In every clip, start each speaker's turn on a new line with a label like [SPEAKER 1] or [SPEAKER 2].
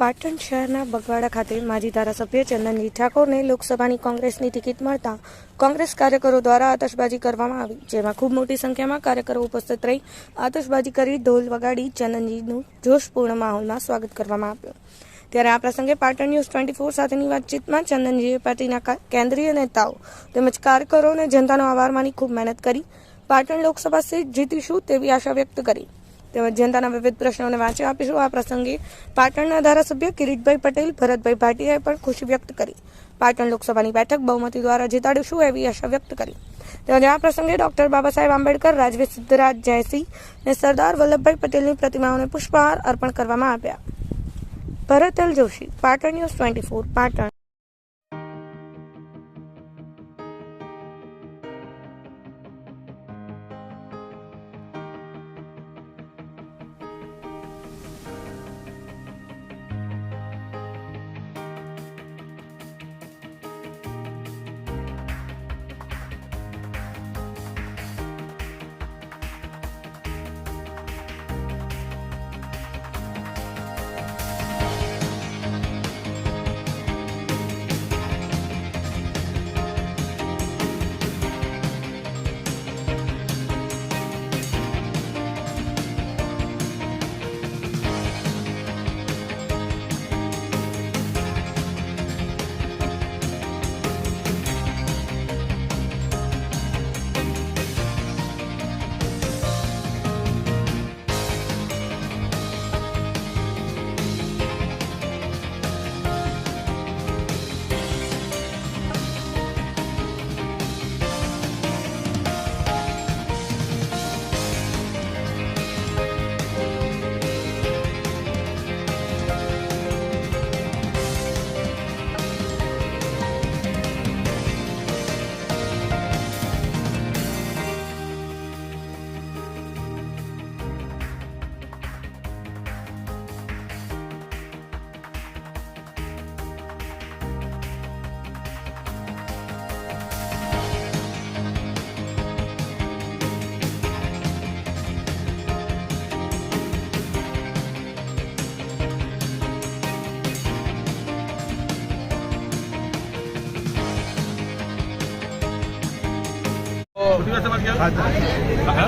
[SPEAKER 1] પાટણ શહેરના બગવાડા ખાતે માજી ધારાસભ્ય ચંદનજી ઠાકોરને લોકસભાની કોંગ્રેસની ટિકિટ મળતા કોંગ્રેસ કાર્યકરો દ્વારા આતશબાજી કરવામાં આવી, જેમાં ખૂબ મોટી સંખ્યામાં કાર્યકરો ઉપસ્થિત રહી આતશબાજી કરી ઢોલ વગાડી ચંદનજીનું જોશપૂર્ણ માહોલમાં સ્વાગત કરવામાં આવ્યું. ત્યારે આ પ્રસંગે પાટણ ન્યૂઝ 24 સાથેની વાતચીતમાં ચંદનજીએ પાર્ટીના કેન્દ્રીય નેતાઓ તેમજ કાર્યકરો અને જનતાનો આભાર માની ખૂબ મહેનત કરી પાટણ લોકસભા સીટ જીતીશું તેવી આશા વ્યક્ત કરી તેમજ જનતાના વિવિધ પ્રશ્નોને વાંચી આપીશું. આ પ્રસંગે પાટણના ધારાસભ્ય કિરીટભાઈ પટેલ, ભરતભાઈ ભાટિયાએ પણ ખુશી વ્યક્ત કરી પાટણ લોકસભાની બેઠક બહુમતી દ્વારા જીતાડીશું એવી આશા વ્યક્ત કરી. તેમજ આ પ્રસંગે ડોક્ટર બાબા સાહેબ આંબેડકર, રાજવી સિદ્ધરાજ જયસિંહ અને સરદાર વલ્લભભાઈ પટેલની પ્રતિમાઓને પુષ્પહાર અર્પણ કરવામાં આવ્યા. ભરત એલ જોશી, પાટણ ન્યૂઝ 24, પાટણ.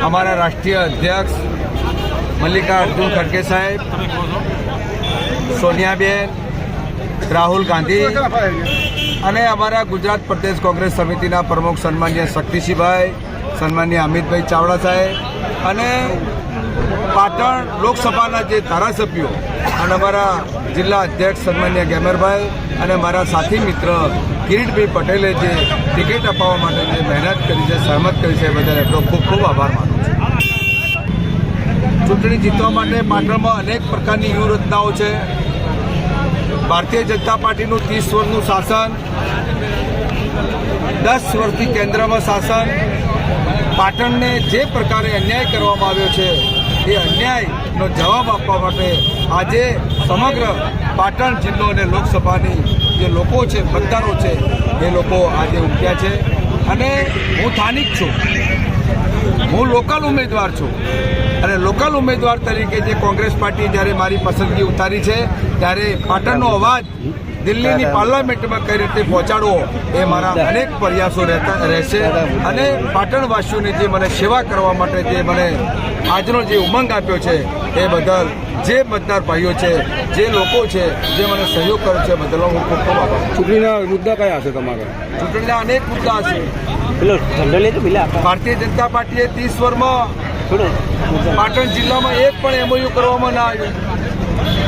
[SPEAKER 2] हमारा राष्ट्रीय अध्यक्ष मल्लिकार्जुन खड़गे साहेब, सोनियाबेन, राहुल गांधी અને અમારા ગુજરાત પ્રદેશ કોંગ્રેસ સમિતિના પ્રમુખ સન્માનીય શક્તિસિંહભાઈ, સન્માનીય અમિતભાઈ ચાવડા સાહેબ અને પાટણ લોકસભાના જે ધારાસભ્યો અને અમારા જિલ્લા અધ્યક્ષ સન્માનીય ગેમરભાઈ અને મારા સાથી મિત્ર કિરીટભાઈ પટેલે જે ટિકિટ અપાવવા માટે જે મહેનત કરી છે, સહમત કરી છે, બદલ એમનો ખૂબ ખૂબ આભાર માનું છું. ચૂંટણી જીતવા માટે પાટણમાં અનેક પ્રકારની વ્યૂહરચનાઓ છે. ભારતીય જનતા પાર્ટીનું 30 વર્ષનું શાસન, 10 વર્ષથી કેન્દ્રમાં શાસન, પાટણને જે પ્રકારે અન્યાય કરવામાં આવ્યો છે એ અન્યાયનો જવાબ આપવા માટે આજે સમગ્ર પાટણ જિલ્લો અને લોકસભાની જે લોકો છે, મતદારો છે, એ લોકો આજે ઉમટ્યા છે. અને હું સ્થાનિક છું, હું લોકલ ઉમેદવાર છું અને લોકલ ઉમેદવાર તરીકે જે કોંગ્રેસ પાર્ટી જ્યારે મારી પસંદગી ઉતારી છે ત્યારે પાટણનો અવાજ દિલ્હીની પાર્લામેન્ટમાં કઈ રીતે પહોંચાડવો એ મારા અનેક પ્રયાસો રહેશે. અને પાટણવાસીઓની જે મને સેવા કરવા માટે જે મને આજનો જે ઉમંગ આપ્યો છે એ બદલ જે મતદાર ભાઈઓ છે, જે લોકો છે, જે મને સહયોગ કર્યો છે બદલ હું ખૂબ ખૂબ આભાર.
[SPEAKER 3] ચૂંટણીના મુદ્દા કયા હશે તમારા?
[SPEAKER 2] ચૂંટણીના અનેક મુદ્દા હશે. ભારતીય જનતા પાર્ટીએ 30 વર્ષમાં પાટણ જિલ્લામાં એક પણ એમઓયુ કરવામાં ના આવ્યું.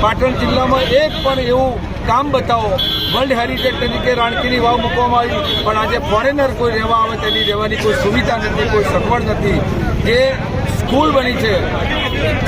[SPEAKER 2] પાટણ જિલ્લામાં એક પણ એવું કામ બતાવો. વર્લ્ડ હેરિટેજ તરીકે રાણકીની વાવ મૂકવામાં આવી, પણ આજે ફોરેનર કોઈ રહેવા આવે તેની રહેવાની કોઈ સુવિધા નથી, કોઈ સગવડ નથી. જે સ્કૂલ બની છે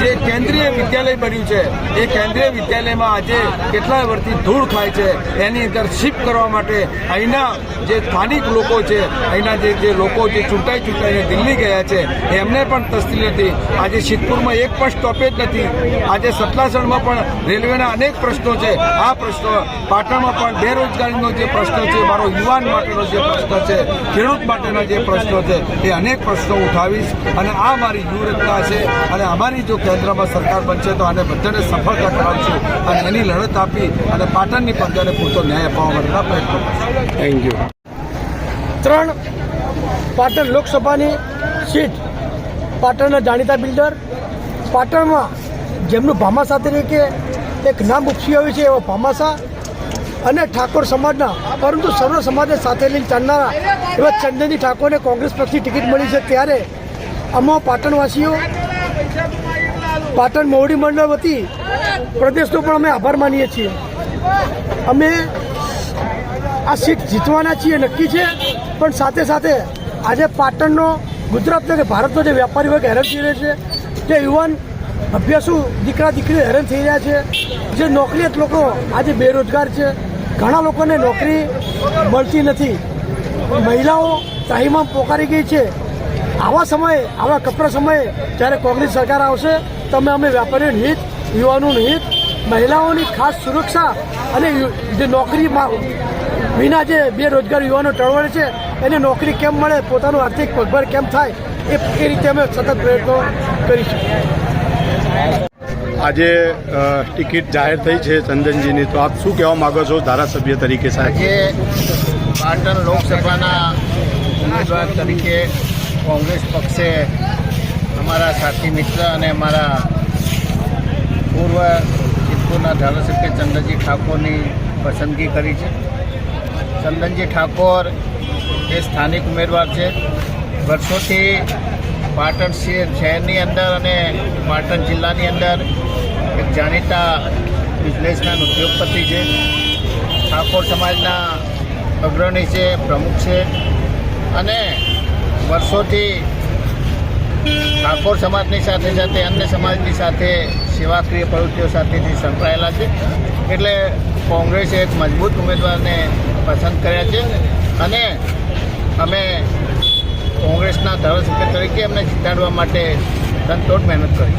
[SPEAKER 2] જે કેન્દ્રીય વિદ્યાલય બન્યું છે એ કેન્દ્રીય વિદ્યાલયમાં આજે કેટલાય વર્ષથી ધૂળ ખાય છે, એની અંદર શિફ્ટ કરવા માટે અહીંના જે સ્થાનિક લોકો છે, અહીંના જે લોકો જે ચૂંટાઈને દિલ્હી ગયા છે એમને પણ તસ્તી નથી. આજે સિદ્ધપુરમાં એક પણ સ્ટોપેજ નથી. આજે સતલાસણમાં પણ રેલવેના અનેક પ્રશ્નો છે. આ પ્રશ્નો પાટણમાં પણ બેરોજગારીનો જે પ્રશ્ન છે, મારો યુવાન માટેનો જે પ્રશ્ન છે, ખેડૂત માટેના જે પ્રશ્નો છે, એ અનેક પ્રશ્નો ઉઠાવીશ અને આ મારી વ્યૂહરચના છે. અને અમારી જો કેન્દ્રમાં સરકાર બનશે તો આને બધાને સફળતા કરાવશું અને એની લડત આપી અને પાટણની પ્રજાને પૂરતો ન્યાય અપાવવા માટેના પ્રયત્નો કરશું.
[SPEAKER 3] Thank you.
[SPEAKER 4] 3 પાટણ લોકસભાની સીટ પાટણના જાણીતા બિલ્ડર, પાટણમાં જેમનું ભામાસા તરીકે એક નામ ઉપસી આવ્યું છે એવા ભામાસા અને ઠાકોર સમાજના, પરંતુ સર્વ સમાજને સાથે લઈને ચાલનારા એવા ચંદનજી ઠાકોરને કોંગ્રેસ પક્ષની ટિકિટ મળી છે. ત્યારે અમે પાટણવાસીઓ, પાટણ મોવડી મંડળ વતી પ્રદેશનો પણ અમે આભાર માનીએ છીએ. અમે આ સીટ જીતવાના છીએ નક્કી છે, પણ સાથે સાથે આજે પાટણનો, ગુજરાતનો કે ભારતનો જે વેપારી વર્ગ હેરાન થઈ રહ્યો છે, જે યુવાન અભ્યાસુ દીકરા દીકરીઓ હેરાન થઈ રહ્યા છે, જે નોકરીયાત લોકો આજે બેરોજગાર છે, ઘણા લોકોને નોકરી મળતી નથી, મહિલાઓ ત્રાહિમામ પોકારી ગઈ છે. આવા સમયે, આવા કપરા સમયે જ્યારે કોંગ્રેસ સરકાર આવશે તો અમે વેપારીઓનું હિત, યુવાનોનું હિત, મહિલાઓની ખાસ સુરક્ષા અને જે નોકરી વિના જે બેરોજગાર યુવાનો ટળવળે છે એને નોકરી કેમ મળે, પોતાનું આર્થિક પગભર કેમ થાય, એ રીતે અમે સતત પ્રયત્નો કરીશું.
[SPEAKER 5] આજે ટિકિટ જાહેર થઈ છે ચંદનજીની, તો આપ શું કહેવા માગો છો ધારાસભ્ય તરીકે? સાહેબ,
[SPEAKER 6] આજે પાટણ લોકસભાના ઉમેદવાર તરીકે કોંગ્રેસ પક્ષે અમારા સાથી મિત્ર અને અમારા પૂર્વ સિદ્ધપુરના ધારાસભ્ય ચંદનજી ઠાકોરની પસંદગી કરી છે. ચંદનજી ઠાકોર એ સ્થાનિક ઉમેદવાર છે. વર્ષોથી પાટણ શહેરની અંદર અને પાટણ જિલ્લાની અંદર એક જાણીતા બિઝનેસમેન, ઉદ્યોગપતિ છે. ઠાકોર સમાજના અગ્રણી છે, પ્રમુખ છે અને વર્ષોથી ઠાકોર સમાજની સાથે સાથે અન્ય સમાજની સાથે સેવાકીય પ્રવૃત્તિઓ સાથેથી સંકળાયેલા છે. એટલે કોંગ્રેસે એક મજબૂત ઉમેદવારને પસંદ કર્યા છે અને અમે કોંગ્રેસના ધારાસભ્ય તરીકે એમને જીતાડવા માટે તનતોડ મહેનત કરી.